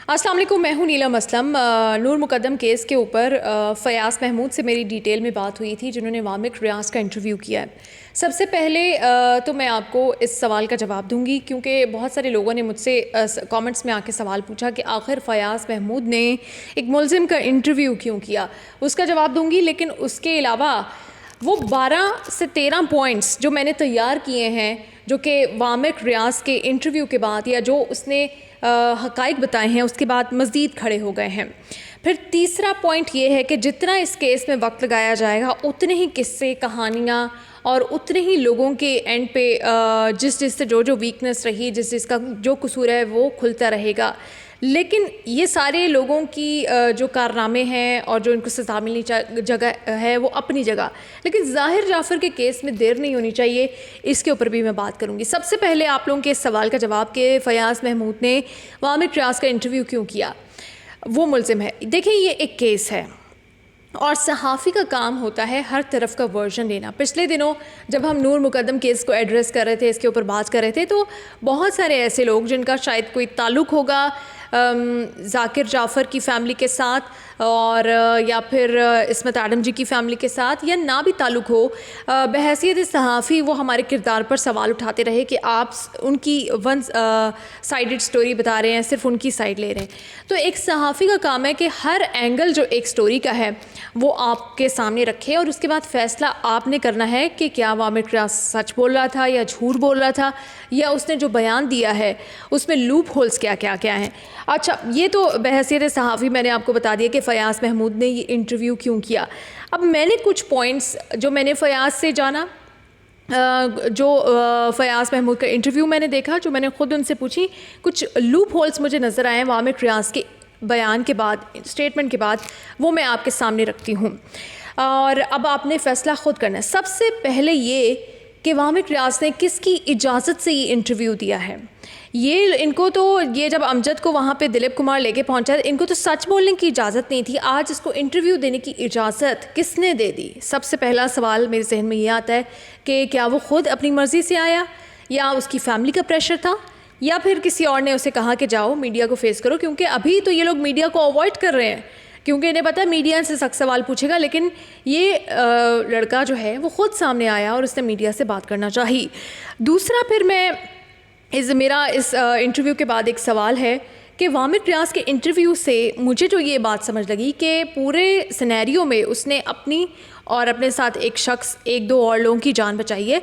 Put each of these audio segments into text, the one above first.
السلام علیکم، میں ہوں نیلم اسلم۔ نور مقدم کیس کے اوپر فیاض محمود سے میری ڈیٹیل میں بات ہوئی تھی، جنہوں نے وامق ریاض کا انٹرویو کیا ہے۔ سب سے پہلے تو میں آپ کو اس سوال کا جواب دوں گی، کیونکہ بہت سارے لوگوں نے مجھ سے کامنٹس میں آ کے سوال پوچھا کہ آخر فیاض محمود نے ایک ملزم کا انٹرویو کیوں کیا۔ اس کا جواب دوں گی، لیکن اس کے علاوہ وہ 12 سے 13 پوائنٹس جو میں نے تیار کیے ہیں، جو کہ وامق ریاض کے انٹرویو کے بعد یا جو اس نے حقائق بتائے ہیں اس کے بعد مزید کھڑے ہو گئے ہیں۔ پھر تیسرا پوائنٹ یہ ہے کہ جتنا اس کیس میں وقت لگایا جائے گا، اتنے ہی قصے، کہانیاں اور اتنے ہی لوگوں کے اینڈ پہ جس سے جو ویکنس رہی، جس کا جو قصور ہے وہ کھلتا رہے گا۔ لیکن یہ سارے لوگوں کی جو کارنامے ہیں اور جو ان کو سزا ملنی جگہ ہے وہ اپنی جگہ، لیکن ظاہر جعفر کے کیس میں دیر نہیں ہونی چاہیے، اس کے اوپر بھی میں بات کروں گی۔ سب سے پہلے آپ لوگوں کے اس سوال کا جواب کہ فیاض محمود نے وامق ریاض کا انٹرویو کیوں کیا، وہ ملزم ہے۔ دیکھیں، یہ ایک کیس ہے اور صحافی کا کام ہوتا ہے ہر طرف کا ورژن لینا۔ پچھلے دنوں جب ہم نور مقدم کیس کو ایڈریس کر رہے تھے، اس کے اوپر بات کر رہے تھے، تو بہت سارے ایسے لوگ جن کا شاید کوئی تعلق ہوگا ذاکر جعفر کی فیملی کے ساتھ، اور یا پھر عصمت ایڈم جی کی فیملی کے ساتھ، یا نہ بھی تعلق ہو، بحیثیت صحافی وہ ہمارے کردار پر سوال اٹھاتے رہے کہ آپ ان کی ون سائیڈڈ سٹوری بتا رہے ہیں، صرف ان کی سائڈ لے رہے ہیں۔ تو ایک صحافی کا کام ہے کہ ہر اینگل جو ایک سٹوری کا ہے وہ آپ کے سامنے رکھے، اور اس کے بعد فیصلہ آپ نے کرنا ہے کہ کیا وامق ریاض سچ بول رہا تھا یا جھوٹ بول رہا تھا، یا اس نے جو بیان دیا ہے اس میں لوپ ہولز کیا ہیں۔ اچھا، یہ تو بحیثیت صحافی میں نے آپ کو بتا دیا کہ فیاض محمود نے یہ انٹرویو کیوں کیا۔ اب میں نے کچھ پوائنٹس جو میں نے فیاض سے جانا، جو فیاض محمود کا انٹرویو میں نے دیکھا، جو میں نے خود ان سے پوچھی، کچھ لوپ ہولز مجھے نظر آئے وامق ریاض کے بیان کے بعد، اسٹیٹمنٹ کے بعد، وہ میں آپ کے سامنے رکھتی ہوں، اور اب آپ نے فیصلہ خود کرنا ہے۔ سب سے پہلے یہ کہ وامق ریاض نے کس کی اجازت سے یہ انٹرویو دیا ہے۔ ان کو تو یہ جب امجد کو وہاں پہ دلیپ کمار لے کے پہنچا، ان کو تو سچ بولنے کی اجازت نہیں تھی، آج اس کو انٹرویو دینے کی اجازت کس نے دے دی؟ سب سے پہلا سوال میرے ذہن میں یہ آتا ہے کہ کیا وہ خود اپنی مرضی سے آیا، یا اس کی فیملی کا پریشر تھا، یا پھر کسی اور نے اسے کہا کہ جاؤ میڈیا کو فیس کرو؟ کیونکہ ابھی تو یہ لوگ میڈیا کو اوائڈ کر رہے ہیں، کیونکہ انہیں پتہ ہے میڈیا سے سخت سوال پوچھے گا، لیکن یہ لڑکا جو ہے وہ خود سامنے آیا اور اس نے میڈیا سے بات کرنا چاہی۔ دوسرا، پھر میرا اس انٹرویو کے بعد ایک سوال ہے کہ وامق ریاض کے انٹرویو سے مجھے جو یہ بات سمجھ لگی کہ پورے سینیریو میں اس نے اپنی اور اپنے ساتھ ایک دو اور لوگوں کی جان بچائی ہے،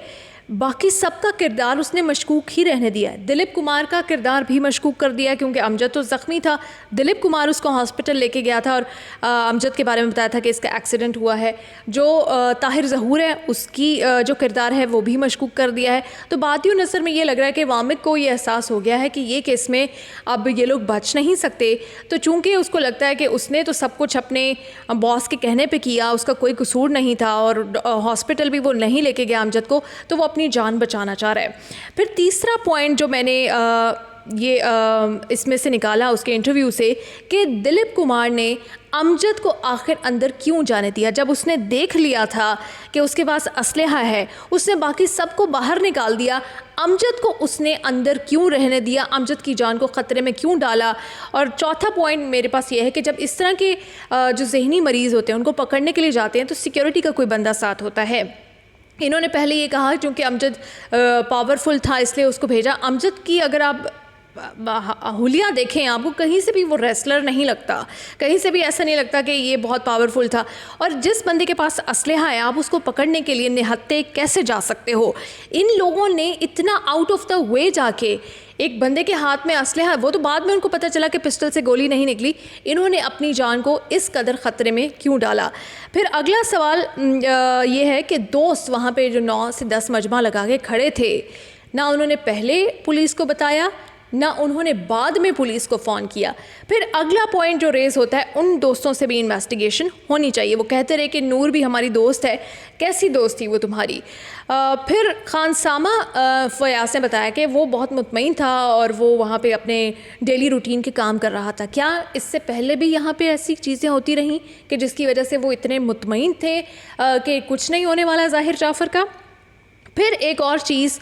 باقی سب کا کردار اس نے مشکوک ہی رہنے دیا ہے۔ دلیپ کمار کا کردار بھی مشکوک کر دیا، کیونکہ امجد تو زخمی تھا، دلیپ کمار اس کو ہاسپٹل لے کے گیا تھا اور امجد کے بارے میں بتایا تھا کہ اس کا ایکسیڈنٹ ہوا ہے۔ جو طاہر ظہور ہے، اس کی جو کردار ہے وہ بھی مشکوک کر دیا ہے۔ تو باتیوں نظر میں یہ لگ رہا ہے کہ وامق کو یہ احساس ہو گیا ہے کہ یہ کیس میں اب یہ لوگ بچ نہیں سکتے، تو چونکہ اس کو لگتا ہے کہ اس نے تو سب کچھ اپنے باس کے کہنے پہ کیا، اس کا کوئی قصور نہیں تھا، اور ہاسپٹل بھی وہ نہیں لے کے گیا امجد کو، تو وہ اپنی جان بچانا چاہ رہا ہے۔ پھر تیسرا پوائنٹ جو میں نے اس میں سے نکالا اس کے انٹرویو سے، کہ دلیپ کمار نے امجد کو آخر اندر کیوں جانے دیا؟ جب اس نے دیکھ لیا تھا کہ اس کے پاس اسلحہ ہے، اس نے باقی سب کو باہر نکال دیا، امجد کو اس نے اندر کیوں رہنے دیا؟ امجد کی جان کو خطرے میں کیوں ڈالا؟ اور چوتھا پوائنٹ میرے پاس یہ ہے کہ جب اس طرح کے جو ذہنی مریض ہوتے ہیں ان کو پکڑنے کے لیے جاتے ہیں تو سیکیورٹی کا کوئی بندہ ساتھ ہوتا ہے۔ انہوں نے پہلے یہ کہا چونکہ امجد پاورفل تھا اس لیے اس کو بھیجا۔ امجد کی اگر آپ حلیہ دیکھیں، آپ کو کہیں سے بھی وہ ریسلر نہیں لگتا، کہیں سے بھی ایسا نہیں لگتا کہ یہ بہت پاورفل تھا، اور جس بندے کے پاس اسلحہ ہے آپ اس کو پکڑنے کے لیے نہتے کیسے جا سکتے ہو؟ ان لوگوں نے اتنا آؤٹ آف دا وے جا کے ایک بندے کے ہاتھ میں اسلحہ، وہ تو بعد میں ان کو پتہ چلا کہ پسٹل سے گولی نہیں نکلی، انہوں نے اپنی جان کو اس قدر خطرے میں کیوں ڈالا؟ پھر اگلا سوال یہ ہے کہ دوست وہاں پہ جو 9 سے 10 مجمع لگا کے کھڑے تھے، نہ انہوں نے پہلے پولیس کو بتایا، نہ انہوں نے بعد میں پولیس کو فون کیا۔ پھر اگلا پوائنٹ جو ریز ہوتا ہے، ان دوستوں سے بھی انویسٹیگیشن ہونی چاہیے۔ وہ کہتے رہے کہ نور بھی ہماری دوست ہے، کیسی دوست تھی وہ تمہاری؟ پھر خان سامہ فیاض نے بتایا کہ وہ بہت مطمئن تھا اور وہ وہاں پہ اپنے ڈیلی روٹین کے کام کر رہا تھا۔ کیا اس سے پہلے بھی یہاں پہ ایسی چیزیں ہوتی رہیں کہ جس کی وجہ سے وہ اتنے مطمئن تھے کہ کچھ نہیں ہونے والا ظاہر جعفر کا؟ پھر ایک اور چیز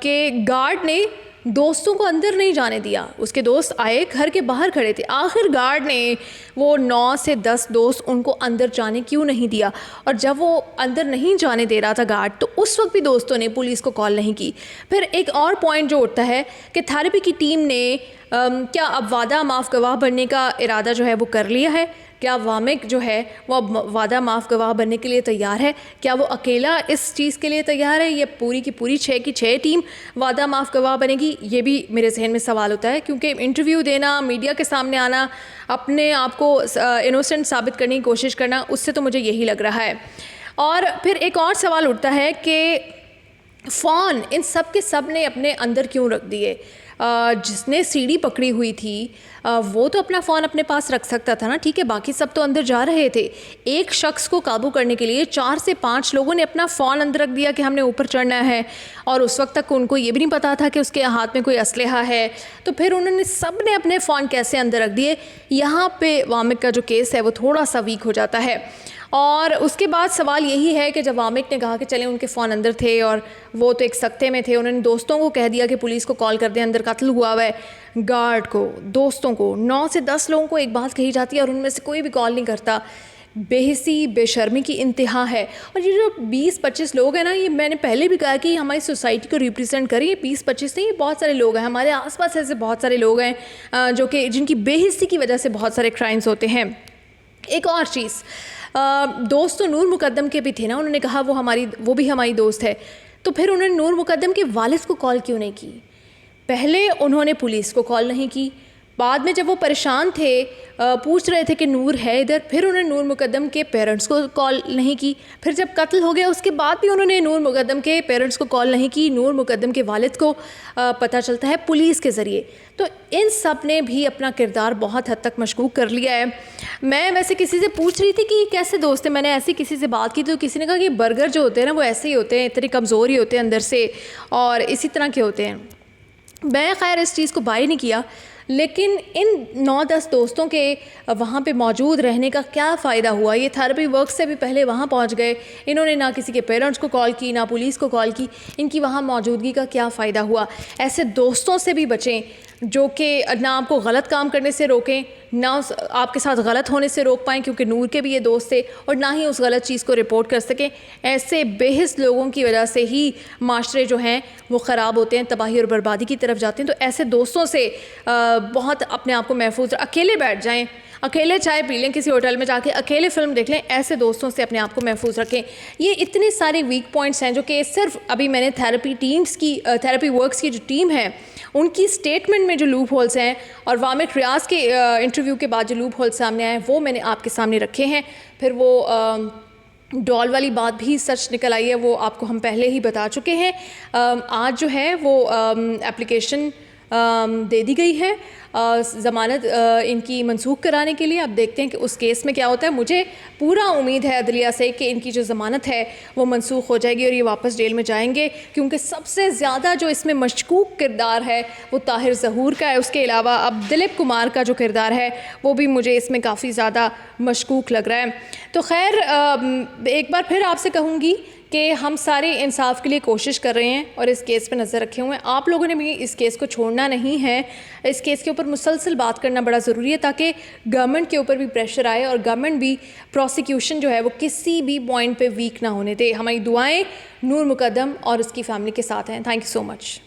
کہ گارڈ نے دوستوں کو اندر نہیں جانے دیا. اس کے دوست آئے, گھر کے باہر کھڑے تھے, آخر گارڈ نے وہ 9 سے 10 دوست ان کو اندر جانے کیوں نہیں دیا, اور جب وہ اندر نہیں جانے دے رہا تھا گارڈ, تو اس وقت بھی دوستوں نے پولیس کو کال نہیں کی. پھر ایک اور پوائنٹ جو اٹھتا ہے کہ تھیراپی کی ٹیم نے کیا اب وعدہ معاف گواہ بننے کا ارادہ جو ہے وہ کر لیا ہے؟ کیا وامک جو ہے وہ اب وعدہ معاف گواہ بننے کے لیے تیار ہے؟ کیا وہ اکیلا اس چیز کے لیے تیار ہے, یا پوری کی پوری 6 کی 6 ٹیم وعدہ معاف گواہ بنے گی؟ یہ بھی میرے ذہن میں سوال ہوتا ہے, کیونکہ انٹرویو دینا, میڈیا کے سامنے آنا, اپنے آپ کو انوسنٹ ثابت کرنے کی کوشش کرنا, اس سے تو مجھے یہی لگ رہا ہے. اور پھر ایک اور سوال اٹھتا ہے کہ فون ان سب کے سب نے اپنے اندر کیوں رکھ دیے؟ جس نے سی ڈی پکڑی ہوئی تھی وہ تو اپنا فون اپنے پاس رکھ سکتا تھا نا, ٹھیک ہے, باقی سب تو اندر جا رہے تھے. ایک شخص کو قابو کرنے کے لیے 4 سے 5 لوگوں نے اپنا فون اندر رکھ دیا کہ ہم نے اوپر چڑھنا ہے, اور اس وقت تک ان کو یہ بھی نہیں پتا تھا کہ اس کے ہاتھ میں کوئی اسلحہ ہے. تو پھر انہوں نے سب نے اپنے فون کیسے اندر رکھ دیے؟ یہاں پہ وامک کا جو کیس ہے وہ تھوڑا سا ویک ہو جاتا ہے. اور اس کے بعد سوال یہی ہے کہ جب وامک نے کہا کہ چلیں ان کے فون اندر تھے اور وہ تو ایک سکتے میں تھے, انہوں نے دوستوں کو کہہ دیا کہ پولیس کو کال کر دیں, اندر قتل ہوا ہوا ہے. گارڈ کو, دوستوں کو, 9 سے 10 لوگوں کو ایک بات کہی جاتی ہے اور ان میں سے کوئی بھی کال نہیں کرتا. بے حسی, بے شرمی کی انتہا ہے. اور یہ جو 20-25 لوگ ہیں نا, یہ میں نے پہلے بھی کہا کہ یہ ہماری سوسائٹی کو ریپرزینٹ کریں. یہ 20-25 نہیں, یہ بہت سارے لوگ ہیں ہمارے آس پاس, ایسے بہت سارے لوگ ہیں جو کہ جن کی بے حسی کی وجہ سے بہت سارے کرائمز ہوتے ہیں. ایک اور چیز, دوست تو نور مقدم کے بھی تھے نا, انہوں نے کہا وہ بھی ہماری دوست ہے. تو پھر انہوں نے نور مقدم کے والد کو کال کیوں نہیں کی؟ پہلے انہوں نے پولیس کو کال نہیں کی, بعد میں جب وہ پریشان تھے, پوچھ رہے تھے کہ نور ہے ادھر, پھر انہوں نے نور مقدم کے پیرنٹس کو کال نہیں کی. پھر جب قتل ہو گیا اس کے بعد بھی انہوں نے نور مقدم کے پیرنٹس کو کال نہیں کی. نور مقدم کے والد کو پتہ چلتا ہے پولیس کے ذریعے. تو ان سب نے بھی اپنا کردار بہت حد تک مشکوک کر لیا ہے. میں ویسے کسی سے پوچھ رہی تھی کہ یہ کیسے دوست ہیں, میں نے ایسی کسی سے بات کی تو کسی نے کہا کہ برگر جو ہوتے ہیں نا وہ ایسے ہی ہوتے ہیں, اتنے کمزور ہی ہوتے ہیں اندر سے اور اسی طرح کے ہوتے ہیں. میں خیر اس چیز کو بائی نہیں کیا, لیکن ان 9-10 دوستوں کے وہاں پہ موجود رہنے کا کیا فائدہ ہوا؟ یہ تھیراپی ورک سے بھی پہلے وہاں پہنچ گئے, انہوں نے نہ کسی کے پیرنٹس کو کال کی, نہ پولیس کو کال کی. ان کی وہاں موجودگی کا کیا فائدہ ہوا؟ ایسے دوستوں سے بھی بچیں جو کہ نہ آپ کو غلط کام کرنے سے روکیں, نہ آپ کے ساتھ غلط ہونے سے روک پائیں, کیونکہ نور کے بھی یہ دوست تھے, اور نہ ہی اس غلط چیز کو رپورٹ کر سکیں. ایسے بے حس لوگوں کی وجہ سے ہی معاشرے جو ہیں وہ خراب ہوتے ہیں, تباہی اور بربادی کی طرف جاتے ہیں. تو ایسے دوستوں سے بہت اپنے آپ کو محفوظ, اکیلے بیٹھ جائیں, اکیلے چائے پی لیں, کسی ہوٹل میں جا کے اکیلے فلم دیکھ لیں, ایسے دوستوں سے اپنے آپ کو محفوظ رکھیں. یہ اتنے سارے ویک پوائنٹس ہیں جو کہ صرف ابھی میں نے تھیراپی ورکس کی جو ٹیم ہے ان کی اسٹیٹمنٹ میں جو لوپ ہولس ہیں اور وامک ریاض کے انٹرویو کے بعد جو لوپ ہولس سامنے آئے وہ میں نے آپ کے سامنے رکھے ہیں. پھر وہ ڈال والی بات بھی سچ نکل آئی ہے, وہ آپ کو ہم پہلے ہی بتا چکے ہیں. آج جو ہے وہ اپلیکیشن دے دی گئی ہے ضمانت ان کی منسوخ کرانے کے لیے. اب دیکھتے ہیں کہ اس کیس میں کیا ہوتا ہے. مجھے پورا امید ہے عدلیہ سے کہ ان کی جو ضمانت ہے وہ منسوخ ہو جائے گی اور یہ واپس جیل میں جائیں گے, کیونکہ سب سے زیادہ جو اس میں مشکوک کردار ہے وہ طاہر ظہور کا ہے. اس کے علاوہ اب دلیپ کمار کا جو کردار ہے وہ بھی مجھے اس میں کافی زیادہ مشکوک لگ رہا ہے. تو خیر ایک بار پھر آپ سے کہوں گی کہ ہم سارے انصاف کے لیے کوشش کر رہے ہیں اور اس کیس پہ نظر رکھے ہوئے ہیں. آپ لوگوں نے بھی اس کیس کو چھوڑنا نہیں ہے, اس کیس کے اوپر مسلسل بات کرنا بڑا ضروری ہے تاکہ گورنمنٹ کے اوپر بھی پریشر آئے اور گورنمنٹ بھی پروسیکیوشن جو ہے وہ کسی بھی پوائنٹ پہ ویک نہ ہونے دے. ہماری دعائیں نور مقدم اور اس کی فیملی کے ساتھ ہیں. Thank you so much.